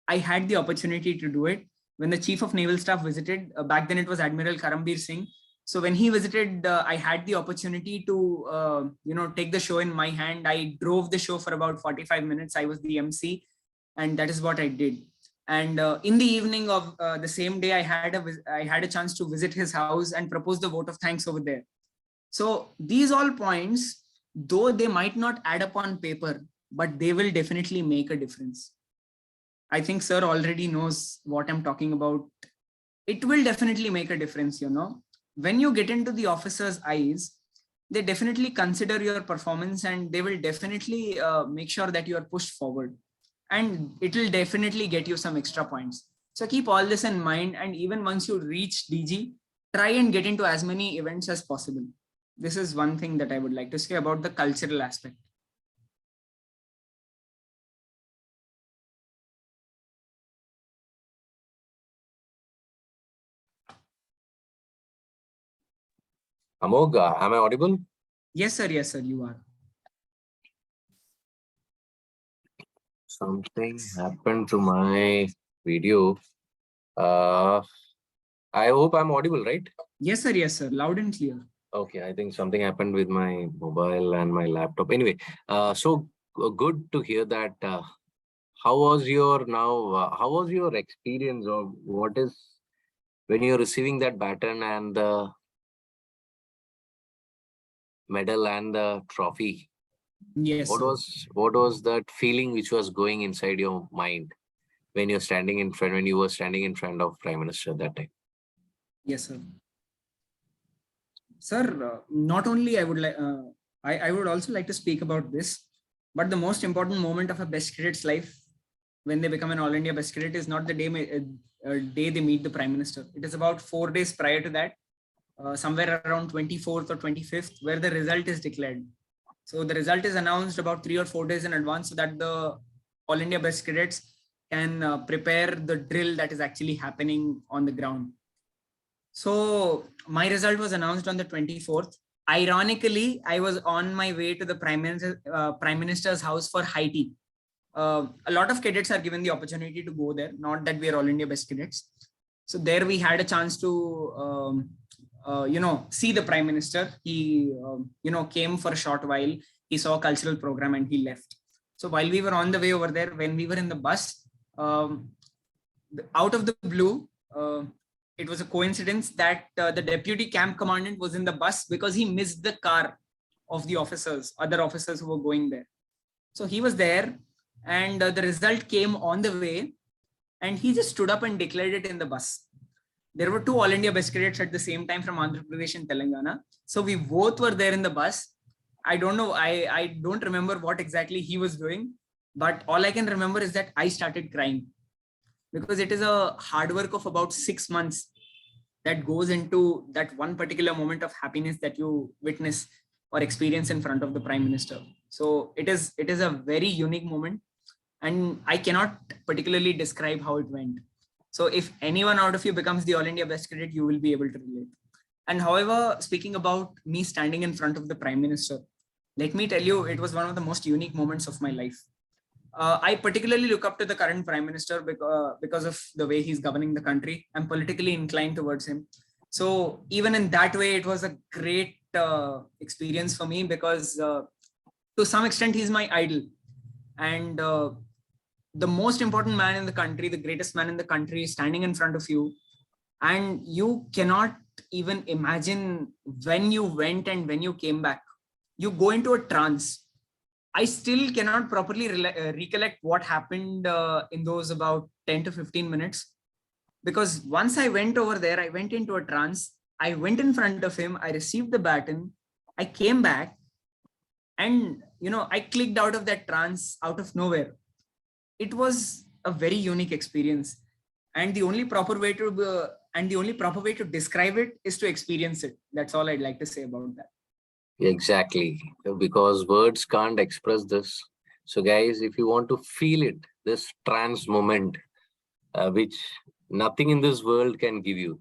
I had the opportunity to do it when the Chief of Naval Staff visited. Back then it was Admiral Karambir Singh. So when he visited, I had the opportunity to take the show in my hand. I drove the show for about 45 minutes. I was the MC, and that is what I did. And in the evening of the same day, I had a chance to visit his house and propose the vote of thanks over there. So these all points, though they might not add up on paper, but they will definitely make a difference. I think sir already knows what I'm talking about. It will definitely make a difference, when you get into the officer's eyes, they definitely consider your performance and they will definitely make sure that you are pushed forward, and it will definitely get you some extra points. So keep all this in mind, and even once you reach DG, try and get into as many events as possible. This is one thing that I would like to say about the cultural aspect. Amogh, am I audible? Yes, sir, you are. Something happened to my video. Uh, I hope I'm audible, right? Yes, sir, loud and clear. Okay, I think something happened with my mobile and my laptop. Anyway, good to hear that. How was your how was your experience, or what is when you're receiving that baton and the medal and the trophy? Yes, sir. What was that feeling which was going inside your mind when you're standing in front when you were standing in front of Prime Minister that time? Yes, sir. Sir, not only I would like, I would also like to speak about this, but the most important moment of a best cadet's life when they become an All India best cadet is not the day they meet the Prime Minister. It is about 4 days prior to that, somewhere around 24th or 25th, where the result is declared. So the result is announced about 3 or 4 days in advance so that the All India best cadets can prepare the drill that is actually happening on the ground. So my result was announced on the 24th. Ironically, I was on my way to the Prime Minister's house for high tea. A lot of cadets are given the opportunity to go there. Not that we are All India best cadets. So there we had a chance to, see the Prime Minister. He, came for a short while. He saw a cultural program and he left. So while we were on the way over there, when we were in the bus, out of the blue, it was a coincidence that the deputy camp commandant was in the bus because he missed the car of the other officers who were going there. So he was there, and the result came on the way, and he just stood up and declared it in the bus. There were 2 All India best cadets at the same time from Andhra Pradesh and Telangana. So we both were there in the bus. I don't know. I don't remember what exactly he was doing, but all I can remember is that I started crying, because it is a hard work of about 6 months that goes into that one particular moment of happiness that you witness or experience in front of the Prime Minister. So it is a very unique moment, and I cannot particularly describe how it went. So if anyone out of you becomes the All India best cadet, you will be able to relate. And however, speaking about me standing in front of the Prime Minister, let me tell you, it was one of the most unique moments of my life. I particularly look up to the current Prime Minister because of the way he's governing the country. I'm politically inclined towards him. So even in that way, it was a great experience for me, because to some extent, he's my idol. And the most important man in the country, the greatest man in the country, is standing in front of you. And you cannot even imagine when you went and when you came back. You go into a trance. I still cannot properly recollect what happened in those about 10 to 15 minutes. Because once I went over there, I went into a trance. I went in front of him. I received the baton. I came back. And, I clicked out of that trance out of nowhere. It was a very unique experience. And the only proper way to describe it is to experience it. That's all I'd like to say about that. Exactly, because words can't express this. So guys, if you want to feel it, this trance moment, which nothing in this world can give you.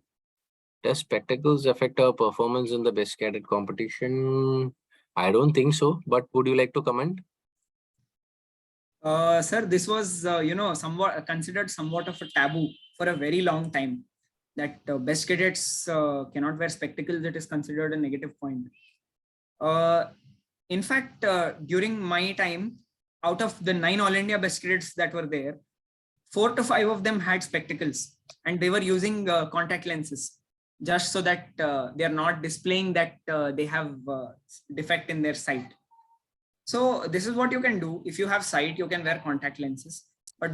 Does spectacles affect our performance in the best cadet competition? I don't think so, but would you like to comment? Sir, this was, somewhat considered somewhat of a taboo for a very long time, that best cadets cannot wear spectacles. It is considered a negative point. In fact, during my time, out of the 9 All India best cadets that were there, 4 to 5 of them had spectacles, and they were using contact lenses, just so that they are not displaying that they have defect in their sight. So this is what you can do. If you have sight, you can wear contact lenses. But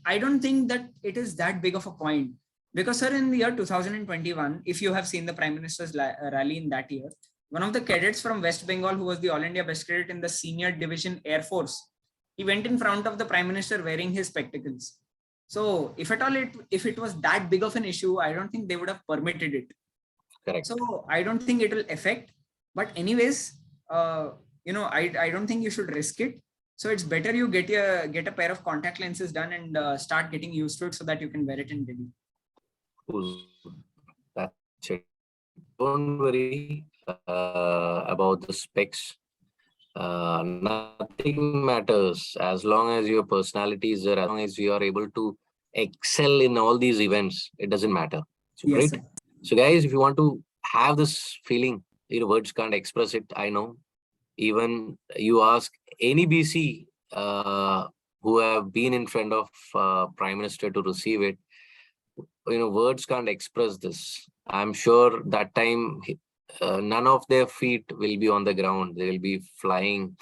I don't think that it is that big of a point. Because, sir, in the year 2021, if you have seen the Prime Minister's rally in that year, one of the cadets from West Bengal, who was the All India Best Cadet in the Senior Division Air Force, he went in front of the Prime Minister wearing his spectacles. So, if at all if it was that big of an issue, I don't think they would have permitted it. Correct. So, I don't think it will affect. But anyways, I don't think you should risk it. So it's better you get a pair of contact lenses done and start getting used to it so that you can wear it in Delhi. Cool. That's it. Don't worry about the specs. Nothing matters as long as your personality is there, as long as you are able to excel in all these events, it doesn't matter. So Yes, great. sir. So guys, if you want to have this feeling, your words can't express it, I know. Even you ask any BC who have been in front of Prime Minister to receive it, words can't express this. I'm sure that time none of their feet will be on the ground. They will be flying.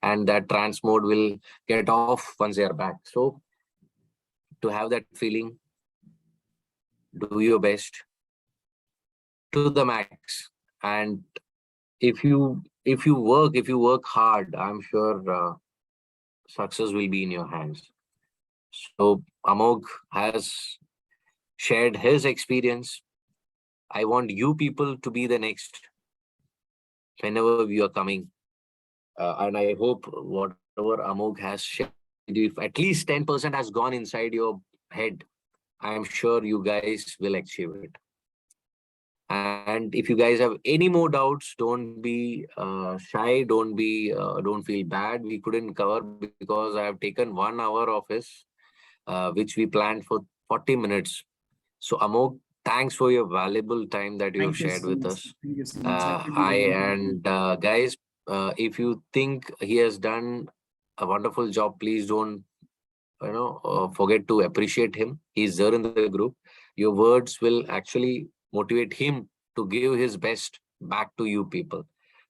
And that trance mode will get off once they are back. So to have that feeling, do your best to the max. And if you work hard, I'm sure success will be in your hands. So Amogh has shared his experience. I want you people to be the next whenever we are coming. And I hope whatever Amogh has shared, if at least 10% has gone inside your head, I'm sure you guys will achieve it. And if you guys have any more doubts, don't be shy, don't feel bad. We couldn't cover because I have taken 1 hour of his, which we planned for 40 minutes. So Amogh, thanks for your valuable time that you have shared with us. Thank you so much. Guys, if you think he has done a wonderful job, please don't forget to appreciate him. He's there in the group. Your words will actually motivate him to give his best back to you people.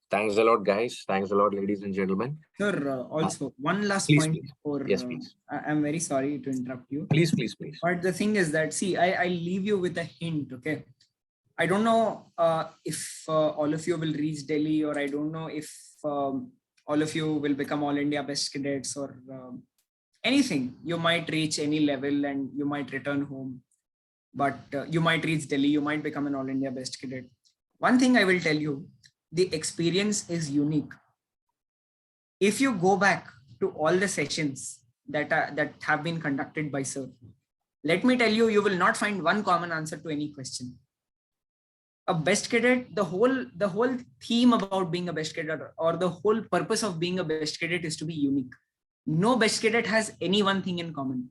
Thanks a lot, guys. Thanks a lot, ladies and gentlemen. Sir, also one last please, point. please. Yes, please. I'm very sorry to interrupt you. Please. But the thing is that, see, I leave you with a hint, okay? I don't know if all of you will reach Delhi, or I don't know if all of you will become All India Best Cadets or anything. You might reach any level and you might return home. But you might reach Delhi, you might become an All India Best Cadet. One thing I will tell you, the experience is unique. If you go back to all the sessions that have been conducted by sir, let me tell you, you will not find one common answer to any question. A best cadet, the whole theme about being a best cadet, or the whole purpose of being a best cadet, is to be unique. No best cadet has any one thing in common.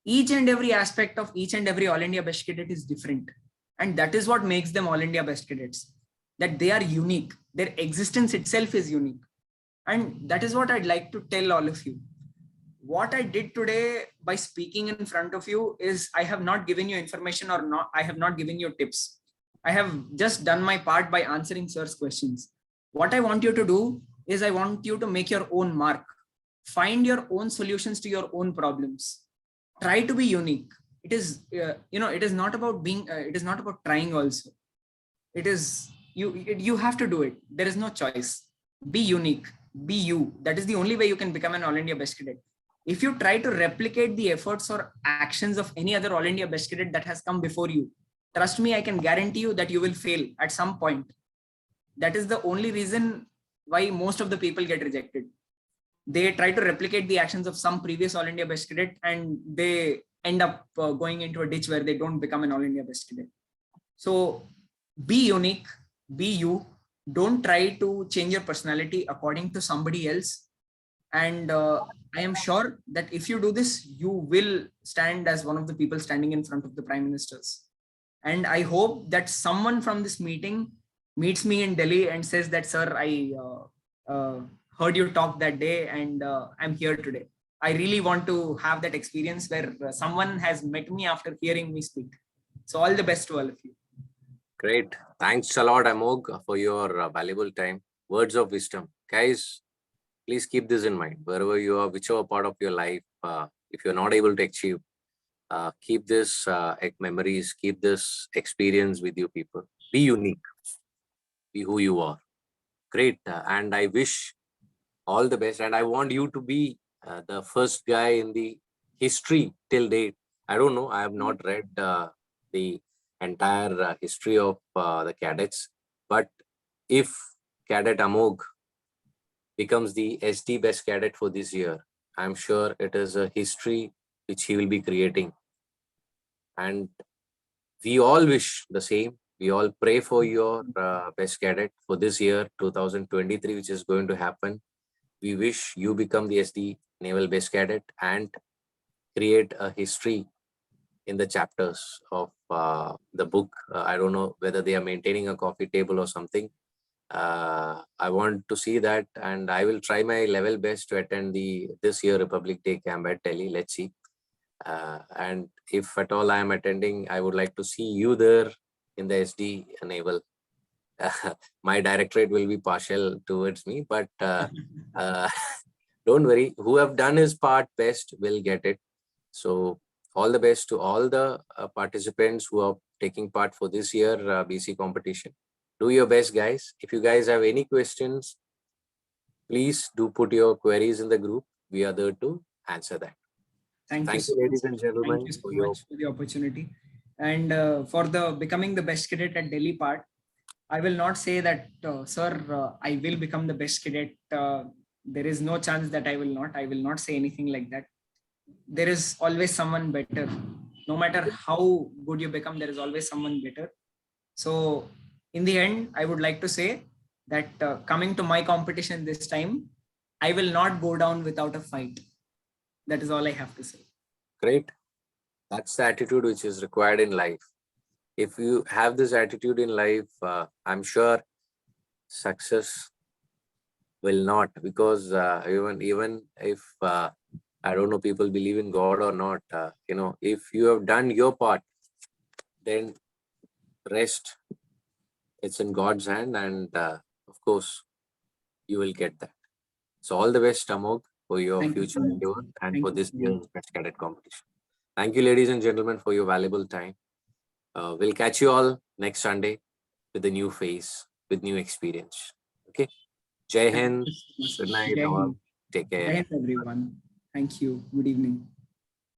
Each and every aspect of each and every All India Best Cadet is different. And that is what makes them All India Best Cadets. That they are unique. Their existence itself is unique. And that is what I'd like to tell all of you. What I did today by speaking in front of you is I have not given you information, or not. I have not given you tips. I have just done my part by answering sir's questions. What I want you to do is I want you to make your own mark. Find your own solutions to your own problems. Try to be unique. It is, it is not about being, it is not about trying also. It is, you have to do it. There is no choice. Be unique, be you. That is the only way you can become an All India Best Cadet. If you try to replicate the efforts or actions of any other All India Best Cadet that has come before you, trust me, I can guarantee you that you will fail at some point. That is the only reason why most of the people get rejected. They try to replicate the actions of some previous All India Best Cadet and they end up going into a ditch where they don't become an All India Best Cadet. So be unique, be you. Don't try to change your personality according to somebody else. And I am sure that if you do this, you will stand as one of the people standing in front of the Prime Ministers. And I hope that someone from this meeting meets me in Delhi and says that, sir, I heard you talk that day and I'm here today. I really want to have that experience where someone has met me after hearing me speak. So all the best to all of you. Great. Thanks a lot, Amogh, for your valuable time. Words of wisdom. Guys, please keep this in mind. Wherever you are, whichever part of your life, if you're not able to achieve, Keep this memories, keep this experience with you people. Be unique, be who you are. Great. And I wish all the best. And I want you to be the first guy in the history till date. I don't know. I have not read the entire history of the cadets. But if Cadet Amogh becomes the SD best cadet for this year, I'm sure it is a history which he will be creating. And we all wish the same. We all pray for your best cadet for this year, 2023, which is going to happen. We wish you become the SD Naval Base Cadet and create a history in the chapters of the book. I don't know whether they are maintaining a coffee table or something. I want to see that, and I will try my level best to attend this year Republic Day camp at Delhi. Let's see. And if at all I am attending, I would like to see you there in the SD Naval. My directorate will be partial towards me, but don't worry. Who have done his part best will get it. So all the best to all the participants who are taking part for this year BC competition. Do your best, guys. If you guys have any questions, please do put your queries in the group. We are there to answer that. Thank you Thank you, so much. ladies and gentlemen, Thank you so for your much for the opportunity. And for the becoming the best cadet at Delhi part, I will not say that, sir, I will become the best cadet. There is no chance that I will not. I will not say anything like that. There is always someone better. No matter how good you become, there is always someone better. So in the end, I would like to say that coming to my competition this time, I will not go down without a fight. That is all I have to say. great. That's the attitude which is required in life. If you have this attitude in life, I'm sure success will not, because even if I don't know people believe in God or not, if you have done your part, then rest, it's in God's hand, and of course you will get that. So all the best, Amogh, for your Thank you future so much. endeavor and Thank for you this so much. year's best cadet competition. Thank you, ladies and gentlemen, for your valuable time. We'll catch you all next Sunday with a new face, with new experience. Okay. Jai Thank Hind. you so much, sir. Good night Jai all. Hind. Take Jai care. Hind, everyone. Thank you. Good evening.